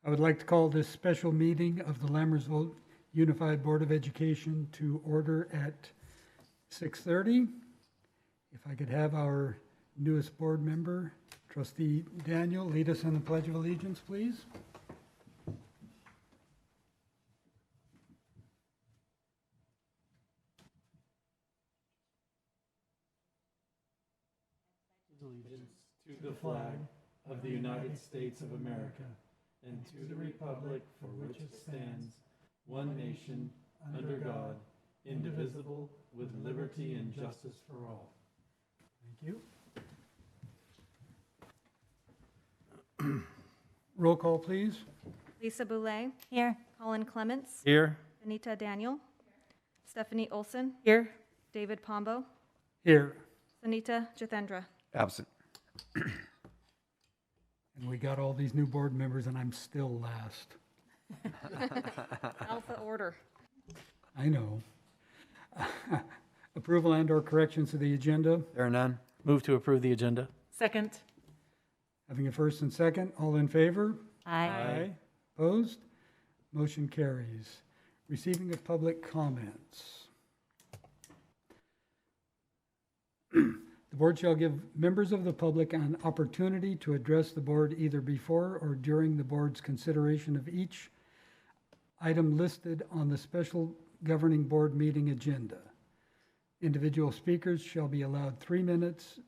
I would like to call this special meeting of the Lammersville Unified Board of Education to order at 6:30. If I could have our newest board member, Trustee Daniel, lead us in the Pledge of Allegiance, please. Allegiance to the flag of the United States of America and to the republic for which it stands, one nation, under God, indivisible, with liberty and justice for all. Thank you. Roll call, please. Lisa Boulay. Here. Colin Clements. Here. Anita Daniel. Stephanie Olson. Here. David Pombo. Here. Sunita Jithendra. Absent. And we got all these new board members and I'm still last. Alpha order. I know. Approval and/or corrections to the agenda. There are none. Move to approve the agenda. Second. Having a first and second, all in favor? Aye. Opposed? Motion carries. Receiving of public comments. The board shall give members of the public an opportunity to address the board either before or during the board's consideration of each item listed on the special governing board meeting agenda. Individual speakers shall be allowed 3 minutes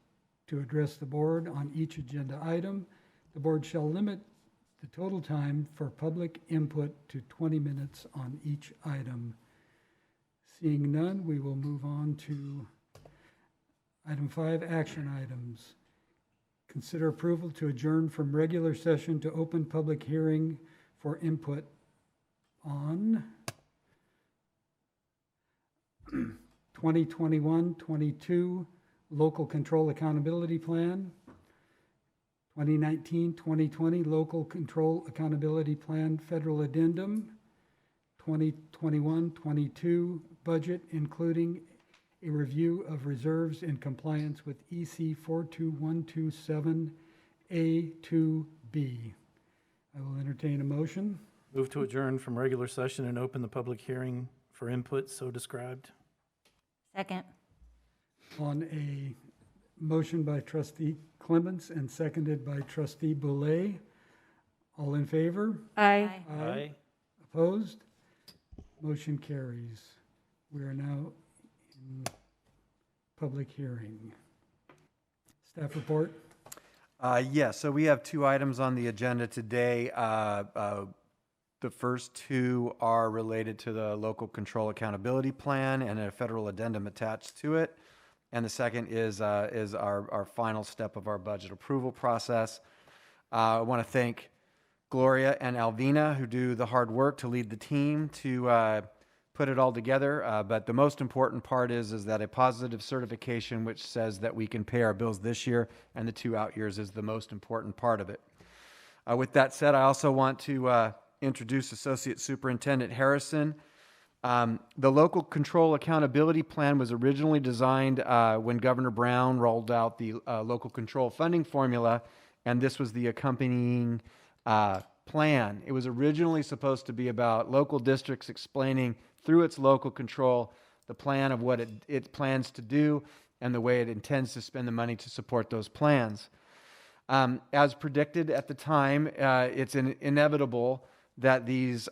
to address the board on each agenda item. The board shall limit the total time for public input to 20 minutes on each item. Seeing none, we will move on to Item 5, action items. Consider approval to adjourn from regular session to open public hearing for input on 2021-22 Local Control Accountability Plan, 2019-2020 Local Control Accountability Plan Federal Addendum, 2021-22 Budget, including a review of reserves in compliance with EC 42127A2B. I will entertain a motion. Move to adjourn from regular session and open the public hearing for input so described. Second. On a motion by Trustee Clements and seconded by Trustee Boulay. All in favor? Aye. Opposed? Motion carries. We are now in public hearing. Staff report? Yes, so we have 2 items on the agenda today. The first 2 are related to the Local Control Accountability Plan and a federal addendum attached to it. And the second is our final step of our budget approval process. I want to thank Gloria and Alvina, who do the hard work to lead the team to put it all together. But the most important part is that a positive certification which says that we can pay our bills this year and the 2 out years is the most important part of it. With that said, I also want to introduce Associate Superintendent Harrison. The Local Control Accountability Plan was originally designed when Governor Brown rolled out the local control funding formula, and this was the accompanying plan. It was originally supposed to be about local districts explaining through its local control the plan of what it plans to do and the way it intends to spend the money to support those plans. As predicted at the time, it's inevitable that these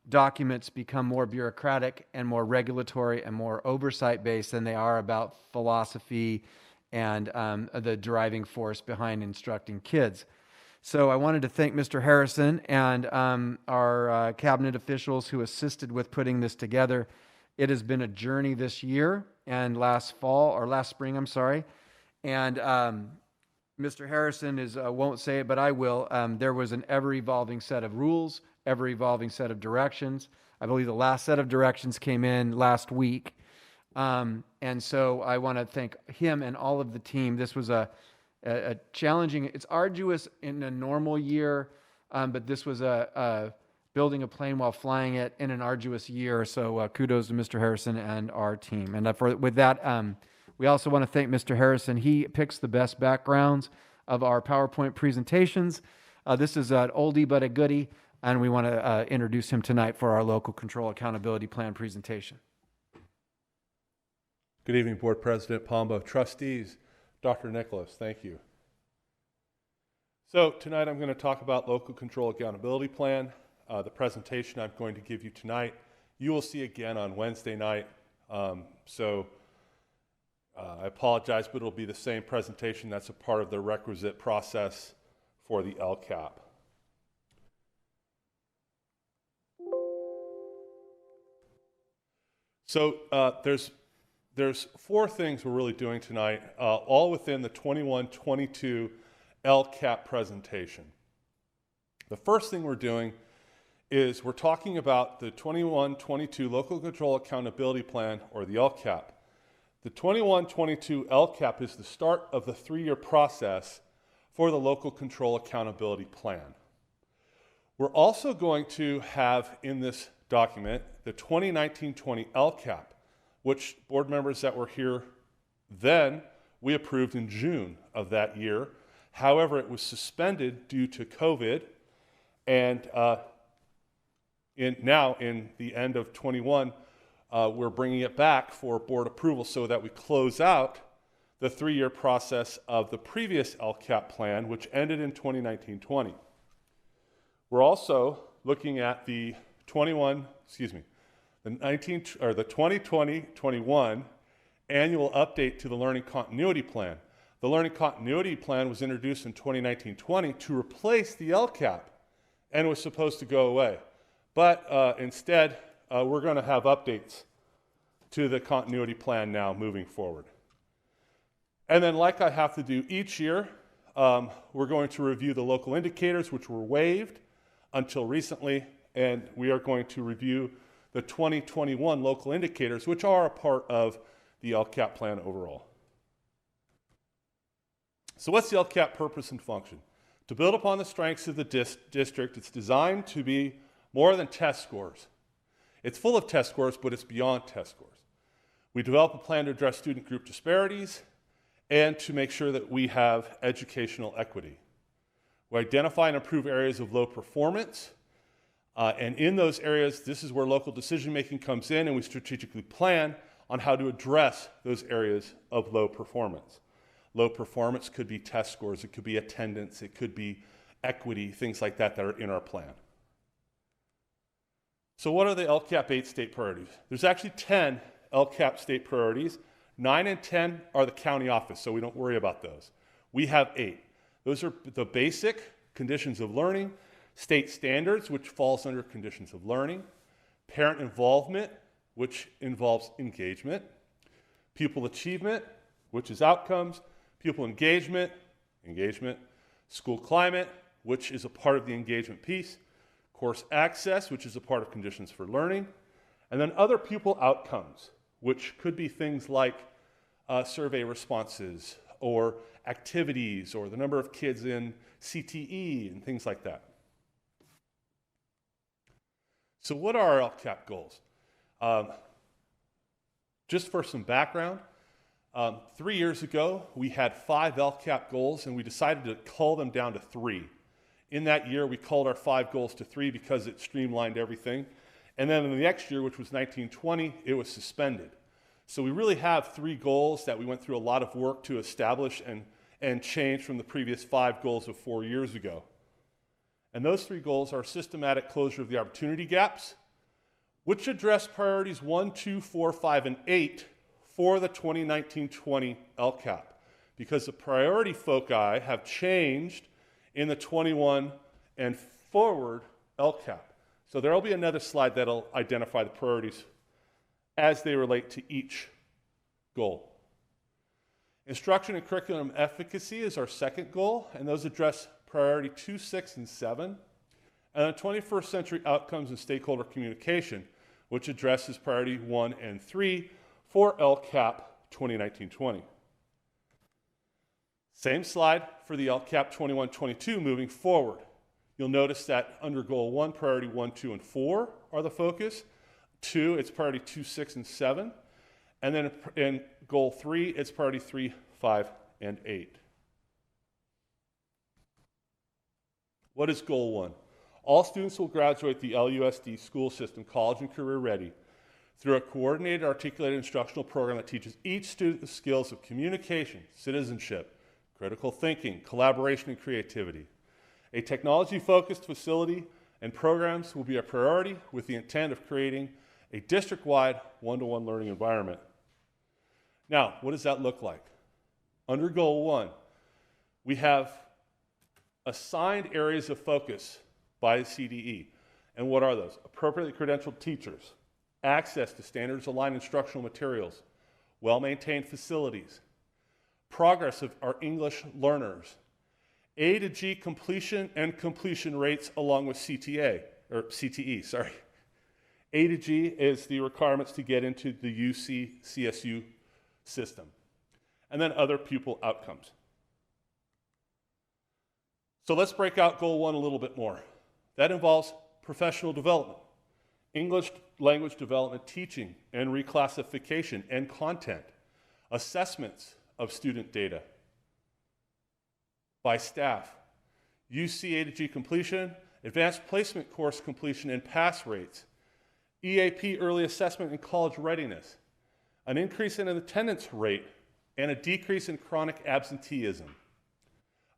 documents become more bureaucratic and more regulatory and more oversight-based than they are about philosophy and the driving force behind instructing kids. So I wanted to thank Mr. Harrison and our cabinet officials who assisted with putting this together. It has been a journey this year and last spring, And Mr. Harrison won't say it, but I will. There was an ever-evolving set of rules, ever-evolving set of directions. I believe the last set of directions came in last week. And so I want to thank him and all of the team. This was a challenging, it's arduous in a normal year, but this was building a plane while flying it in an arduous year. So kudos to Mr. Harrison and our team. And with that, we also want to thank Mr. Harrison. He picks the best backgrounds of our PowerPoint presentations. This is an oldie but a goodie, and we want to introduce him tonight for our local control accountability plan presentation. Good evening, Board President Pombo, trustees, Dr. Nicholas, thank you. So tonight I'm going to talk about local control accountability plan. The presentation I'm going to give you tonight, you will see again on Wednesday night. I apologize, but it'll be the same presentation. That's a part of the requisite process for the LCAP. So there's four things we're really doing tonight, all within the 21-22 LCAP presentation. The first thing we're doing is we're talking about the 21-22 Local Control Accountability Plan, or the LCAP. The 21-22 LCAP is the start of the 3-year process for the Local Control Accountability Plan. We're also going to have in this document the 2019-20 LCAP, which board members that were here then, we approved in June of that year. However, it was suspended due to COVID, and now in the end of 21, we're bringing it back for board approval so that we close out the 3-year process of the previous LCAP plan, which ended in 2019-20. We're also looking at the 2020-21 annual update to the Learning Continuity Plan. The Learning Continuity Plan was introduced in 2019-20 to replace the LCAP and was supposed to go away. But instead, we're going to have updates to the continuity plan now moving forward. And then, like I have to do each year, we're going to review the local indicators, which were waived until recently, and we are going to review the 2021 local indicators, which are a part of the LCAP plan overall. So what's the LCAP purpose and function? To build upon the strengths of the district, it's designed to be more than test scores. It's full of test scores, but it's beyond test scores. We develop a plan to address student group disparities and to make sure that we have educational equity. We identify and improve areas of low performance, and in those areas, this is where local decision-making comes in, and we strategically plan on how to address those areas of low performance. Low performance could be test scores, it could be attendance, it could be equity, things like that that are in our plan. So what are the LCAP 8 state priorities? There's actually 10 LCAP state priorities. 9 and 10 are the county office, so we don't worry about those. We have 8. Those are the basic conditions of learning, state standards, which falls under conditions of learning, parent involvement, which involves engagement, pupil achievement, which is outcomes, pupil engagement, school climate, which is a part of the engagement piece, course access, which is a part of conditions for learning, and then other pupil outcomes, which could be things like survey responses or activities or the number of kids in CTE and things like that. So what are our LCAP goals? Just for some background, 3 years ago, we had 5 LCAP goals, and we decided to cull them down to 3. In that year, we culled our 5 goals to 3 because it streamlined everything. And then in the next year, which was 19-20, it was suspended. So we really have 3 goals that we went through a lot of work to establish and change from the previous 5 goals of 4 years ago. And those 3 goals are systematic closure of the opportunity gaps, which address priorities 1, 2, 4, 5, and 8 for the 2019-20 LCAP, because the priority foci have changed in the 21 and forward LCAP. So there will be another slide that will identify the priorities as they relate to each goal. Instruction and curriculum efficacy is our second goal, and those address priority 2, 6, and 7. And then 21st century outcomes and stakeholder communication, which addresses priority 1 and 3 for LCAP 2019-20. Same slide for the LCAP 21-22 moving forward. You'll notice that under goal 1, priority 1, 2, and 4 are the focus. 2, it's priority 2, 6, and 7. And then in goal 3, it's priority 3, 5, and 8. What is goal 1? All students will graduate the LUSD school system, college and career ready, through a coordinated, articulated instructional program that teaches each student the skills of communication, citizenship, critical thinking, collaboration, and creativity. A technology-focused facility and programs will be a priority with the intent of creating a district-wide one-to-one learning environment. Now, what does that look like? Under Goal 1, we have assigned areas of focus by the CDE. And what are those? Appropriately credentialed teachers, access to standards-aligned instructional materials, well-maintained facilities, progress of our English learners, A to G completion and completion rates along with CTE, sorry. A to G is the requirements to get into the CSU system. And then other pupil outcomes. So let's break out Goal 1 a little bit more. That involves professional development, English language development, teaching and reclassification and content, assessments of student data by staff, UC A to G completion, advanced placement course completion and pass rates, EAP early assessment and college readiness, an increase in an attendance rate and a decrease in chronic absenteeism,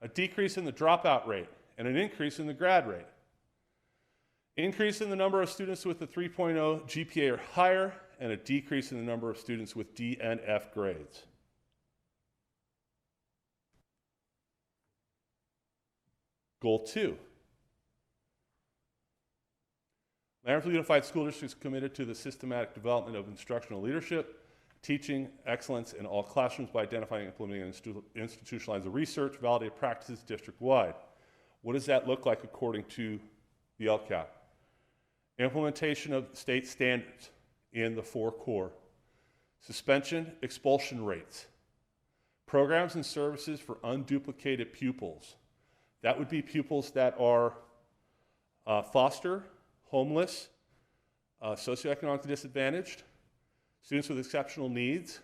a decrease in the dropout rate and an increase in the grad rate, increase in the number of students with a 3.0 GPA or higher, and a decrease in the number of students with D and F grades. Goal 2. Lammersville Unified School District is committed to the systematic development of instructional leadership, teaching excellence in all classrooms by identifying, implementing, and institutionalizing the research, validated practices district-wide. What does that look like according to the LCAP? Implementation of state standards in the 4 core. Suspension, expulsion rates. Programs and services for unduplicated pupils. That would be pupils that are foster, homeless, socioeconomically disadvantaged, students with exceptional needs,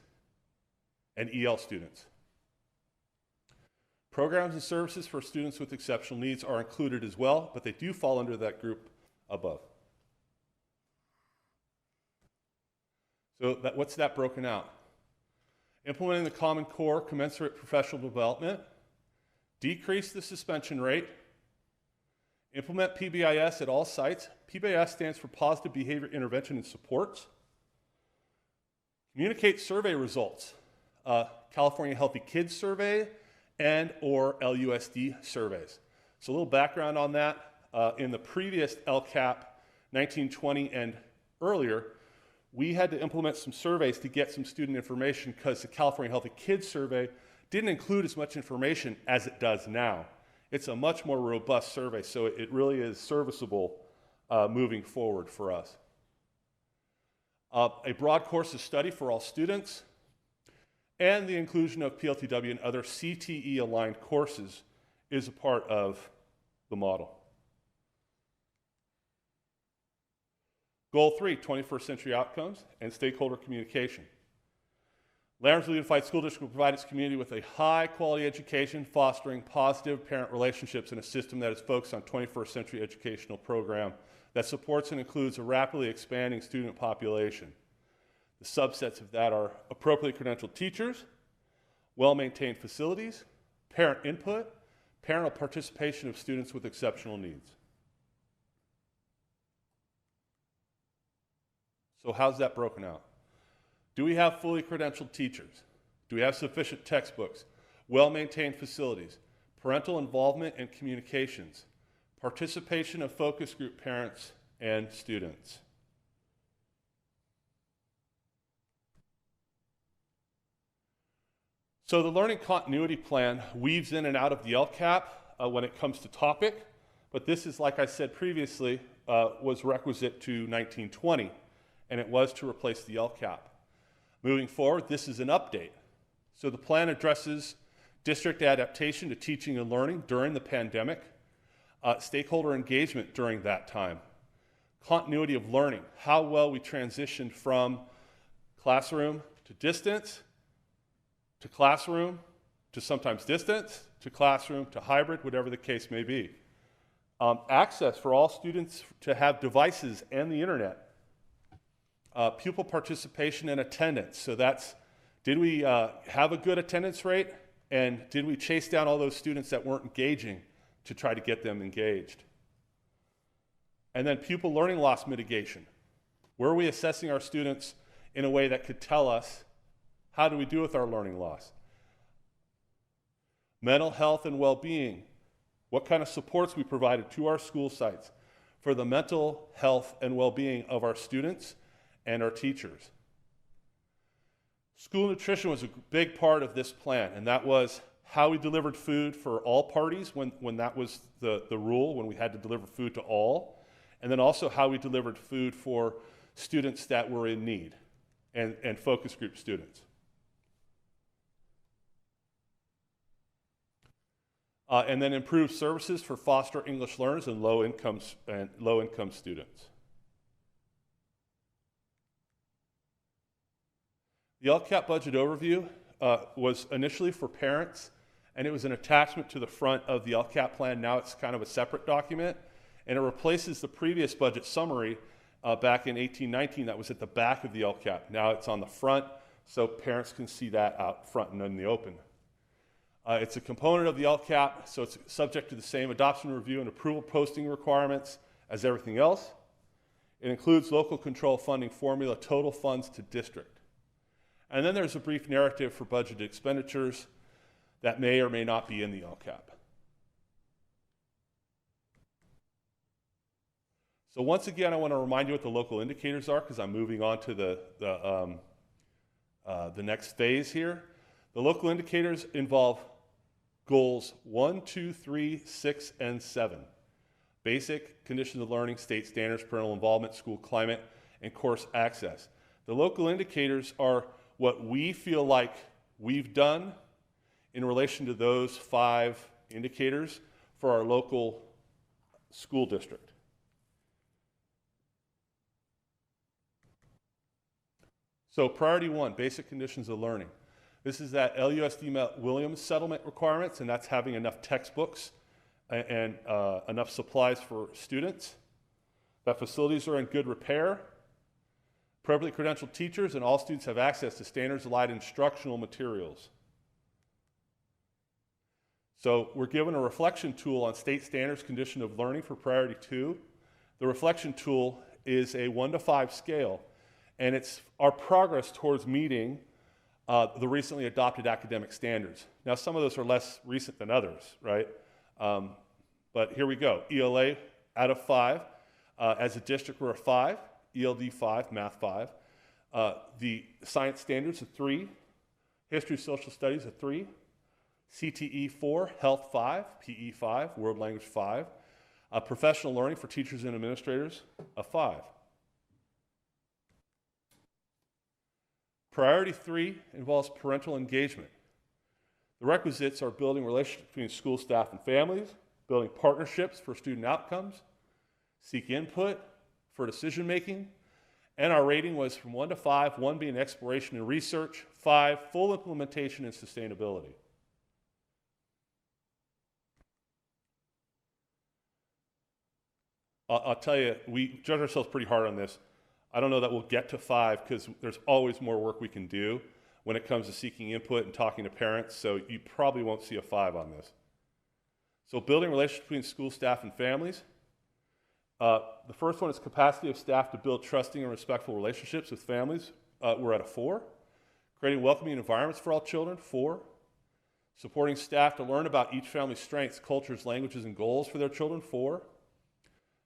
and EL students. Programs and services for students with exceptional needs are included as well, but they do fall under that group above. So what's that broken out? Implementing the Common Core commensurate professional development, decrease the suspension rate, implement PBIS at all sites. PBIS stands for Positive Behavior Intervention and Supports. Communicate survey results, California Healthy Kids Survey and or LUSD surveys. So a little background on that. In the previous LCAP 1920 and earlier, we had to implement some surveys to get some student information because the California Healthy Kids Survey didn't include as much information as it does now. It's a much more robust survey, so it really is serviceable moving forward for us. A broad course of study for all students, and the inclusion of PLTW and other CTE-aligned courses is a part of the model. Goal 3, 21st century outcomes and stakeholder communication. Lammersville Unified School District will provide its community with a high-quality education, fostering positive parent relationships in a system that is focused on 21st century educational program that supports and includes a rapidly expanding student population. The subsets of that are appropriately credentialed teachers, well-maintained facilities, parent input, parental participation of students with exceptional needs. So how's that broken out? Do we have fully credentialed teachers? Do we have sufficient textbooks, well-maintained facilities, parental involvement and communications, participation of focus group parents and students? So the learning continuity plan weaves in and out of the LCAP when it comes to topic, but this is, like I said previously, was requisite to 1920, and it was to replace the LCAP. Moving forward, this is an update. So the plan addresses district adaptation to teaching and learning during the pandemic, stakeholder engagement during that time, continuity of learning, how well we transitioned from classroom to distance, to classroom, to sometimes distance, to classroom, to hybrid, whatever the case may be. Access for all students to have devices and the internet. Pupil participation and attendance. So that's, did we have a good attendance rate? And did we chase down all those students that weren't engaging to try to get them engaged? And then pupil learning loss mitigation. Were we assessing our students in a way that could tell us how do we do with our learning loss? Mental health and well-being. What kind of supports we provided to our school sites for the mental health and well-being of our students and our teachers. School nutrition was a big part of this plan, and that was how we delivered food for all parties when that was the rule, when we had to deliver food to all, and then also how we delivered food for students that were in need and focus group students. And then improved services for foster English learners and low-income students. The LCAP budget overview was initially for parents, and it was an attachment to the front of the LCAP plan. Now it's kind of a separate document, and it replaces the previous budget summary back in 1819 that was at the back of the LCAP. Now it's on the front, so parents can see that out front and in the open. It's a component of the LCAP, so it's subject to the same adoption review and approval posting requirements as everything else. It includes local control funding formula, total funds to district. And then there's a brief narrative for budgeted expenditures that may or may not be in the LCAP. So once again, I want to remind you what the local indicators are because I'm moving on to the next phase here. The local indicators involve goals 1, 2, 3, 6, and 7. Basic conditions of learning, state standards, parental involvement, school climate, and course access. The local indicators are what we feel like we've done in relation to those 5 indicators for our local school district. So priority 1, basic conditions of learning. This is that LUSD Williams settlement requirements, and that's having enough textbooks and enough supplies for students, that facilities are in good repair, appropriately credentialed teachers, and all students have access to standards-aligned instructional materials. So we're given a reflection tool on state standards condition of learning for priority 2. The reflection tool is a 1 to 5 scale, and it's our progress towards meeting the recently adopted academic standards. Now, some of those are less recent than others, right? But here we go. ELA out of 5. As a district, we're a 5. ELD 5, Math 5. The science standards, a 3. History, social studies, a 3. CTE 4, Health 5, PE 5, World Language 5. Professional learning for teachers and administrators, a 5. Priority 3 involves parental engagement. The requisites are building relationships between school staff and families, building partnerships for student outcomes, seek input for decision making, and our rating was from 1 to 5, 1 being exploration and research, 5, full implementation and sustainability. I'll tell you, we judge ourselves pretty hard on this. I don't know that we'll get to 5 because there's always more work we can do when it comes to seeking input and talking to parents, so you probably won't see a 5 on this. So building relationships between school staff and families. The first one is capacity of staff to build trusting and respectful relationships with families. We're at a 4. Creating welcoming environments for all children, 4. Supporting staff to learn about each family's strengths, cultures, languages, and goals for their children, 4.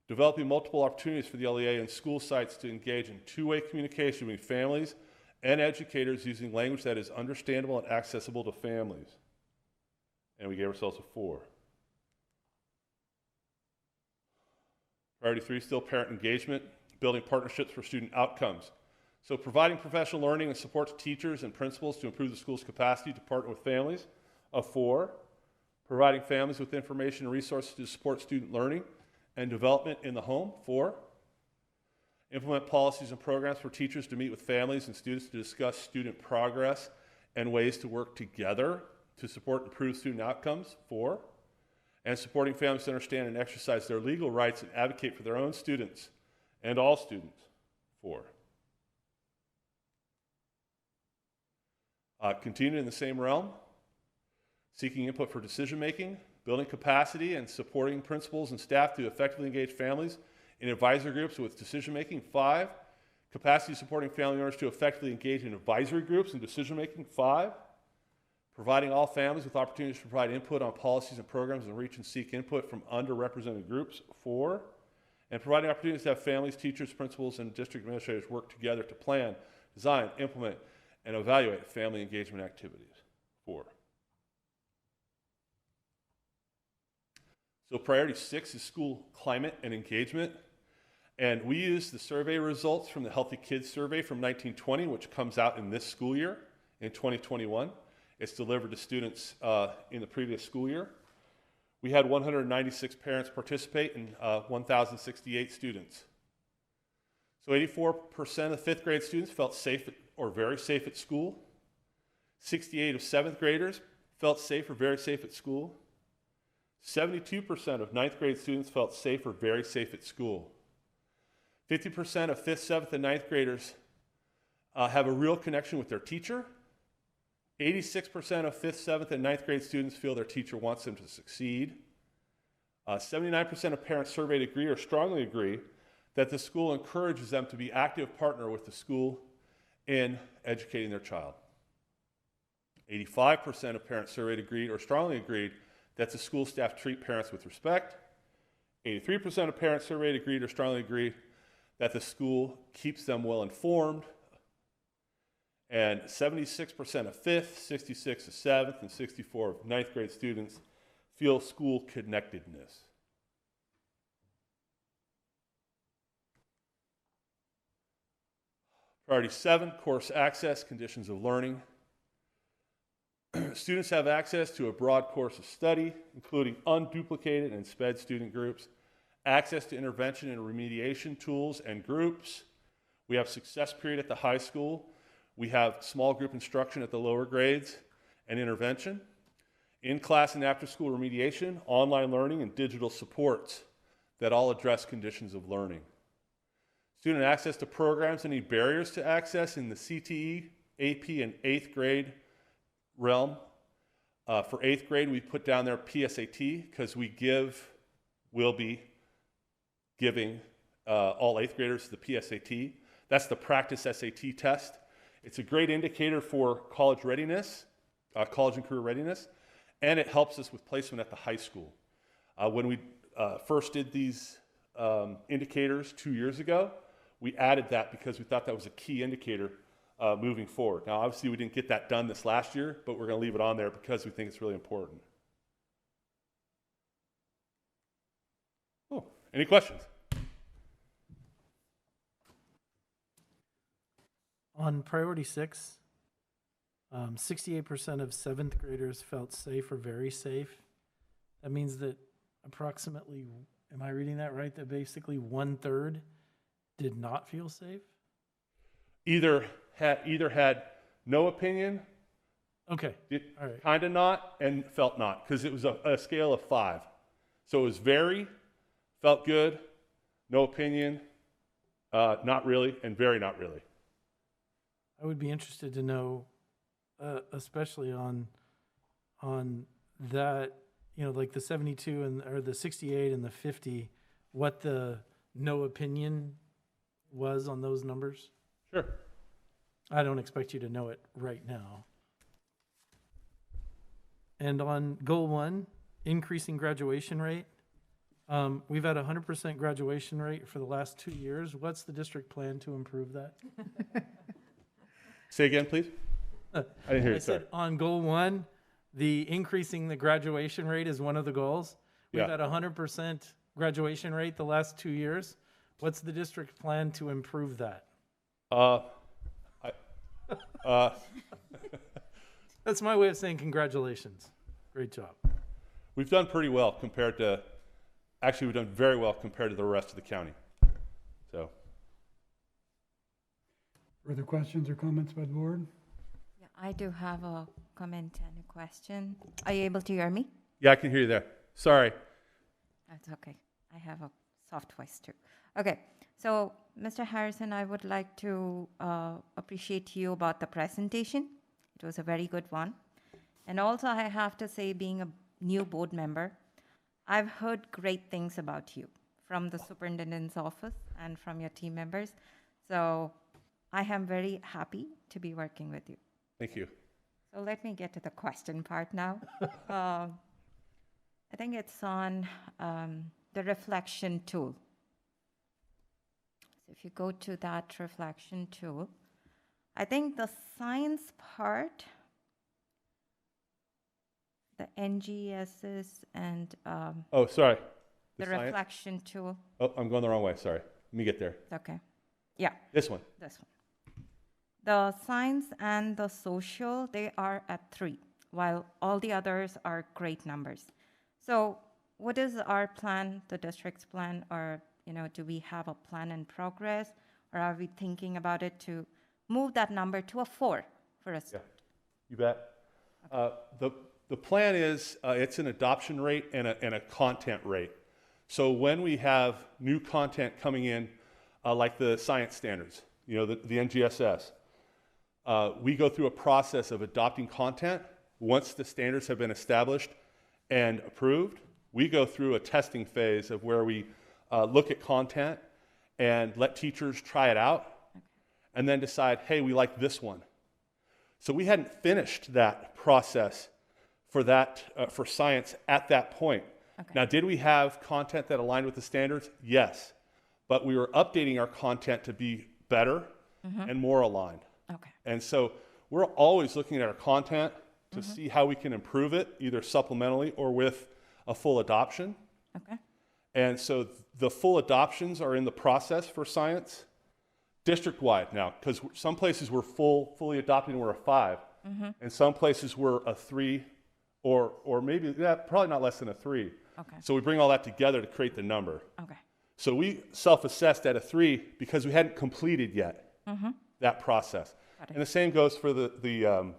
Developing multiple opportunities for the LEA and school sites to engage in two-way communication between families and educators using language that is understandable and accessible to families. And we gave ourselves a 4. Priority 3, still parent engagement, building partnerships for student outcomes. So providing professional learning and support to teachers and principals to improve the school's capacity to partner with families, a 4. Providing families with information and resources to support student learning and development in the home, 4. Implement policies and programs for teachers to meet with families and students to discuss student progress and ways to work together to support improved student outcomes, 4. and supporting families to understand and exercise their legal rights and advocate for their own students and all students. 4. Continue in the same realm, seeking input for decision-making, building capacity, and supporting principals and staff to effectively engage families in advisory groups with decision-making. 5, capacity supporting family members to effectively engage in advisory groups and decision-making. 5, providing all families with opportunities to provide input on policies and programs and reach and seek input from underrepresented groups. 4, and providing opportunities to have families, teachers, principals, and district administrators work together to plan, design, implement, and evaluate family engagement activities. 4. So priority 6 is school climate and engagement. And we use the survey results from the Healthy Kids Survey from 1920, which comes out in this school year, in 2021. It's delivered to students in the previous school year. We had 196 parents participate and 1,068 students. So 84% of 5th grade students felt safe or very safe at school. 68 of 7th graders felt safe or very safe at school. 72% of 9th grade students felt safe or very safe at school. 50% of 5th, 7th, and 9th graders have a real connection with their teacher. 86% of 5th, 7th, and 9th grade students feel their teacher wants them to succeed. 79% of parents surveyed agree or strongly agree that the school encourages them to be active partner with the school in educating their child. 85% of parents surveyed agreed or strongly agreed that the school staff treat parents with respect. 83% of parents surveyed agreed or strongly agreed that the school keeps them well informed. And 76% of 5th, 66% of 7th, and 64% of 9th grade students feel school connectedness. Priority 7, course access, conditions of learning. Students have access to a broad course of study, including unduplicated and SPED student groups, access to intervention and remediation tools and groups. We have success period at the high school. We have small group instruction at the lower grades and intervention. In-class and after-school remediation, online learning, and digital supports that all address conditions of learning. Student access to programs, any barriers to access in the CTE, AP, and 8th grade realm. For 8th grade, we put down there PSAT because we'll be giving all 8th graders the PSAT. That's the practice SAT test. It's a great indicator for college readiness, college and career readiness, and it helps us with placement at the high school. When we first did these indicators 2 years ago, we added that because we thought that was a key indicator moving forward. Now, obviously, we didn't get that done this last year, but we're going to leave it on there because we think it's really important. Oh, any questions? On priority 6, 68% of 7th graders felt safe or very safe. That means that approximately, am I reading that right, that basically 1/3 did not feel safe? Either had no opinion, Okay, all right. kind of not, and felt not, because it was a scale of 5. So it was very, felt good, no opinion, not really, and very not really. I would be interested to know, especially on that, like the 72 or the 68 and the 50, what the no opinion was on those numbers. Sure. I don't expect you to know it right now. And on goal 1, increasing graduation rate, we've had 100% graduation rate for the last 2 years. What's the district plan to improve that? Say again, please. I didn't hear I you, sir. said on goal 1, the increasing the graduation rate is one of the goals. We've Yeah. had 100% graduation rate the last 2 years. What's the district plan to improve that? That's my way of saying congratulations. Great job. We've done pretty well compared to, actually, we've done very well compared to the rest of the county. So, Further questions or comments by the board? Yeah, I do have a comment and a question. Are you able to hear me? yeah, I can hear you there. Sorry. That's okay. I have a soft voice too. Okay, so Mr. Harrison, I would like to appreciate you about the presentation. It was a very good one. And also I have to say, being a new board member, I've heard great things about you from the superintendent's office and from your team members. So I am very happy to be working with you. Thank you. So let me get to the question part now. I think it's on the reflection tool. So if you go to that reflection tool, I think the science part, the NGSs and Oh, sorry. the science- reflection tool. Oh, I'm going the wrong way. Sorry. Let me get there. Okay. Yeah, This one. this one. The science and the social, they are at 3, while all the others are great numbers. So what is our plan, the district's plan, or do we have a plan in progress, or are we thinking about it to move that number to a 4 for us? Yeah. You bet. The plan is it's an adoption rate and a content rate. So when we have new content coming in, like the science standards, the NGSS, we go through a process of adopting content. Once the standards have been established and approved, we go through a testing phase of where we look at content and let teachers try it out, and then decide, hey, we like this one. So we hadn't finished that process for science at that point. Okay. Now, did we have content that aligned with the standards? Yes. But we were updating our content to be better and more aligned. Okay. And so we're always looking at our content to see how we can improve it, either supplementally or with a full adoption. Okay. And so the full adoptions are in the process for science district-wide now, because some places we're fully adopted and we're a 5, and some places we're a 3, or maybe, probably not less than a 3. Okay. So we bring all that together to create the number. Okay. So we self-assessed at a 3 because we hadn't completed yet that process. Got it. And the same goes for the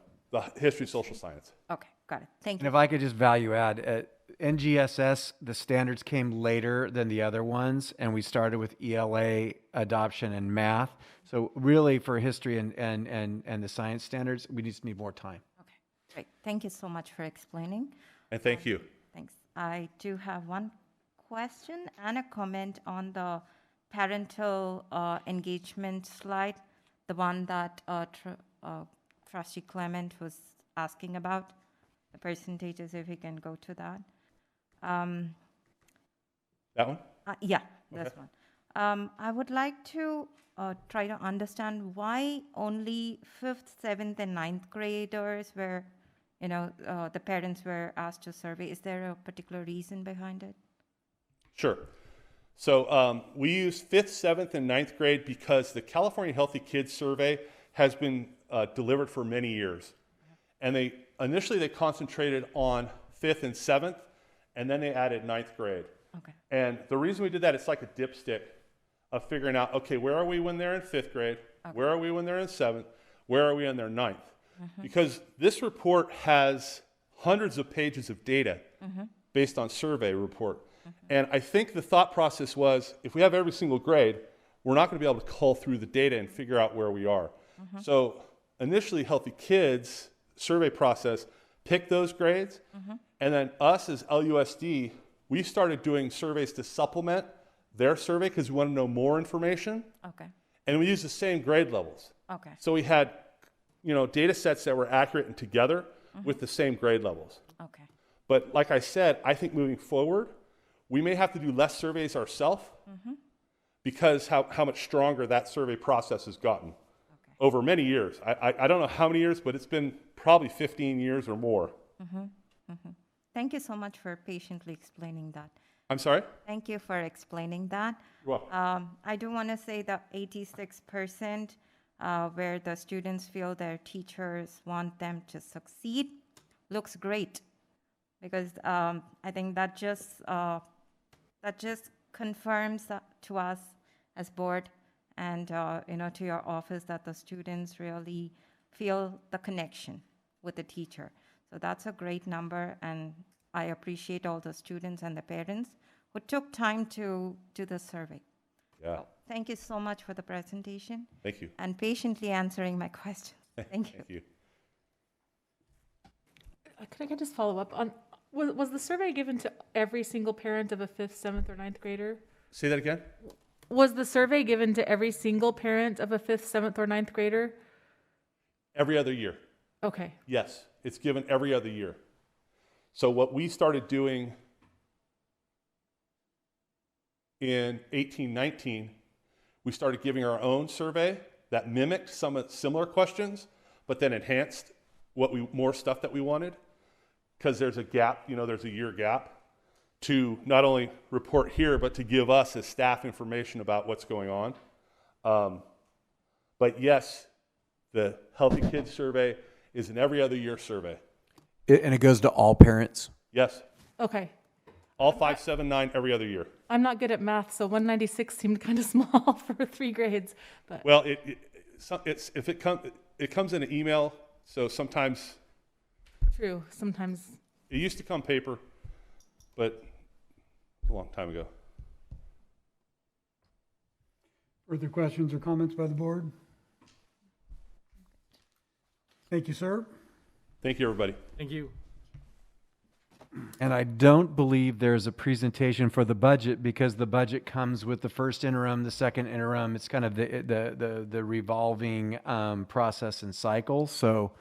history social science. Okay. Got it. Thank And you. if I could just value add, NGSS, the standards came later than the other ones, and we started with ELA adoption and math. So really for history and the science standards, we just need more time. Okay. Great. Thank you so much for explaining. And thank you. Thanks. I do have one question and a comment on the parental engagement slide, the one that Trustee Clement was asking about, the percentages, if we can go to that. That one? Yeah, this one. I would like to try to understand why only 5th, 7th, and 9th graders were, the parents were asked to survey. Is there a particular reason behind it? Sure. So we use 5th, 7th, and 9th grade because the California Healthy Kids Survey has been delivered for many years. And initially they concentrated on 5th and 7th, and then they added 9th grade. Okay. And the reason we did that, it's like a dipstick of figuring out, okay, where are we when they're in 5th grade? Okay. Where are we when they're in 7th? Where are we in their 9th? Because this report has hundreds of pages of data based on survey report. And I think the thought process was, if we have every single grade, we're not going to be able to cull through the data and figure out where we are. So initially, Healthy Kids survey process picked those grades, and then us as LUSD, we started doing surveys to supplement their survey because we want to know more information, Okay. and we used the same grade levels. Okay. So we had, data sets that were accurate and together with the same grade levels. Okay. But like I said, I think moving forward, we may have to do less surveys ourselves because how much stronger that survey process has gotten over many years. I don't know how many years, but it's been probably 15 years or more. Thank you so much for patiently explaining that. I'm sorry? Thank you for explaining that. You're welcome. I do want to say that 86% where the students feel their teachers want them to succeed looks great, because I think that just confirms to us as board and to your office that the students really feel the connection with the teacher. So that's a great number, and I appreciate all the students and the parents who took time to do the survey. Yeah, So thank you so much for the presentation thank you. and patiently answering my questions. Thank you. Thank you. Could I just follow up on, was the survey given to every single parent of a 5th, 7th, or 9th grader? Say that again? Was the survey given to every single parent of a 5th, 7th, or 9th grader? Every other year. Okay. Yes, it's given every other year. So what we started doing in 18-19, we started giving our own survey that mimicked some similar questions, but then enhanced more stuff that we wanted, because there's a gap, there's a year gap, to not only report here, but to give us as staff information about what's going on. But yes, the Healthy Kids Survey is an every other year survey. And it goes to all parents? Yes, Okay. all 5, 7, 9 every other year. I'm not good at math, so 196 seemed kind of small for 3 grades, but Well, it comes in an email, so sometimes true. Sometimes. it used to come paper, but a long time ago. Further questions or comments by the board? Thank you, sir. Thank you, everybody. Thank you. And I don't believe there's a presentation for the budget because the budget comes with the first interim, the second interim. It's kind of the revolving process and cycle. So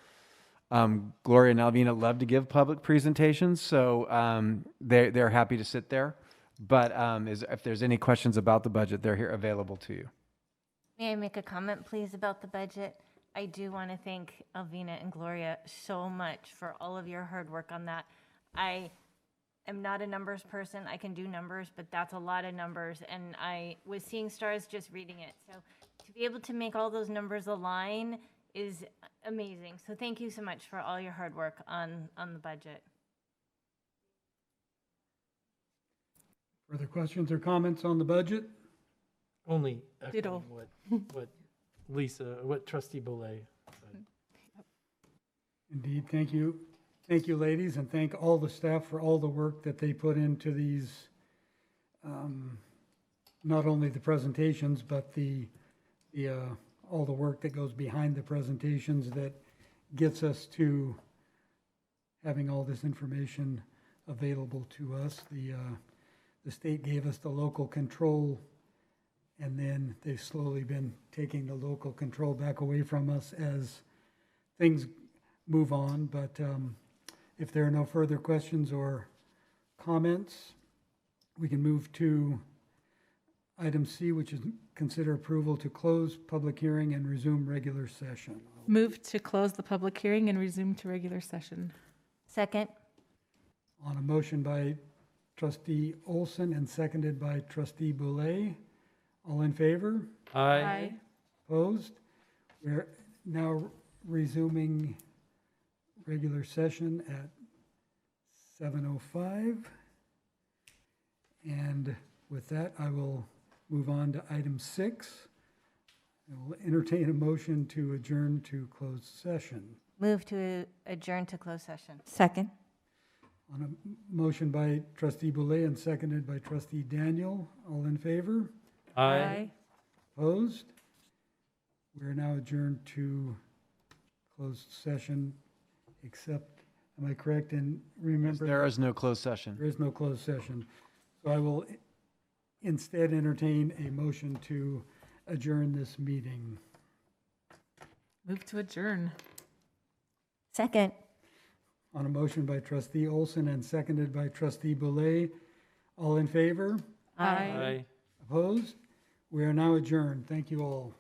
Gloria and Alvina love to give public presentations, so they're happy to sit there. But if there's any questions about the budget, they're here available to you. May I make a comment, please, about the budget? I do want to thank Alvina and Gloria so much for all of your hard work on that. I am not a numbers person. I can do numbers, but that's a lot of numbers, and I was seeing stars just reading it. So to be able to make all those numbers align is amazing. So thank you so much for all your hard work on the budget. Further questions or comments on the budget? Only Ditto. echoing what Trustee Boulay said. Indeed, thank you. Thank you, ladies, and thank all the staff for all the work that they put into these, not only the presentations, but all the work that goes behind the presentations that gets us to having all this information available to us. The state gave us the local control, and then they've slowly been taking the local control back away from us as things move on. But if there are no further questions or comments, we can move to item C, which is consider approval to close public hearing and resume regular session. Move to close the public hearing and resume to regular session. Second. On a motion by Trustee Olson and seconded by Trustee Boulay. All in favor? Aye. Opposed? We're now resuming regular session at 7:05. And with that, I will move on to item 6. I will entertain a motion to adjourn to closed session. Move to adjourn to closed session. Second. On a motion by Trustee Boulay and seconded by Trustee Daniel. All in favor? Aye. Opposed? We are now adjourned to closed session, except, am I correct in remembering? There is no closed session. There is no closed session. So I will instead entertain a motion to adjourn this meeting. Move to adjourn. Second. On a motion by Trustee Olson and seconded by Trustee Boulay. All in favor? Aye. Opposed? We are now adjourned. Thank you all.